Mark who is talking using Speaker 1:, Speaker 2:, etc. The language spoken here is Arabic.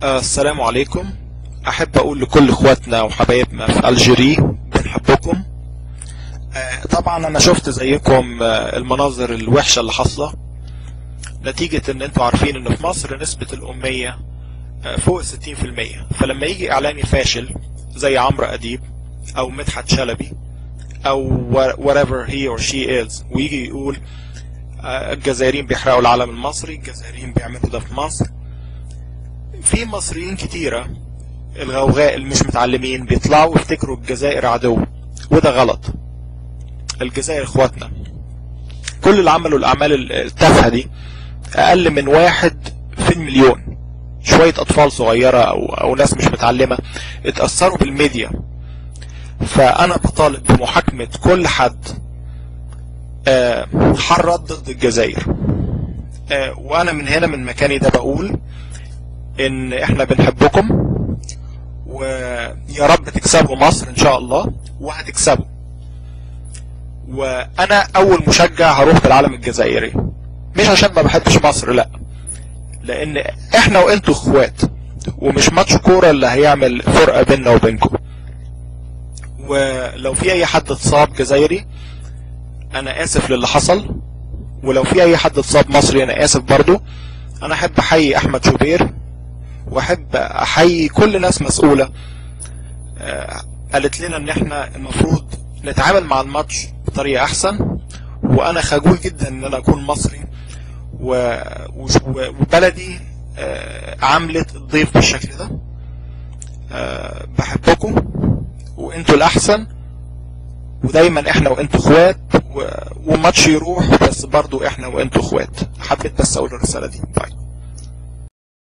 Speaker 1: السلام عليكم. احب اقول لكل اخواتنا وحبايبنا في الجيري بنحبكم. طبعا انا شفت زيكم المناظر الوحشة اللي حاصلة نتيجة ان انتوا عارفين ان في مصر نسبة الامية فوق 60%. فلما يجي اعلامي فاشل زي عمرو اديب او مدحت شلبي او whatever he or she is ويجي يقول الجزائريين بيحرقوا العلم المصري، الجزائريين بيعملوا ده في مصر، في مصريين كتيرة الغوغاء اللي مش متعلمين بيطلعوا يفتكروا الجزائر عدو، وده غلط. الجزائر اخواتنا. كل اللي عملوا الاعمال التافهة دي اقل من 1 في المليون، شوية اطفال صغيرة او ناس مش متعلمة اتأثروا بالميديا. فانا بطالب بمحاكمة كل حد حرض ضد الجزائر. وانا من هنا من مكاني ده بقول ان احنا بنحبكم، ويا رب تكسبوا مصر ان شاء الله، وهتكسبوا. وانا اول مشجع هروح بالعلم الجزائري، مش عشان ما بحبش مصر، لا، لان احنا وانتوا اخوات، ومش ماتش كورة اللي هيعمل فرقة بيننا وبينكم. ولو في اي حد اتصاب جزائري انا اسف للي حصل، ولو في اي حد اتصاب مصري انا اسف برضو. انا احب احيي احمد شوبير، واحب احيي كل ناس مسؤولة قالت لنا ان احنا المفروض نتعامل مع الماتش بطريقة احسن. وانا خجول جدا ان انا اكون مصري وبلدي عملت الضيف بالشكل ده. بحبكم وانتوا الاحسن، ودايما احنا وانتوا اخوات، وماتش يروح بس برضو احنا وانتوا اخوات. حبيت بس اقول الرسالة دي. باي.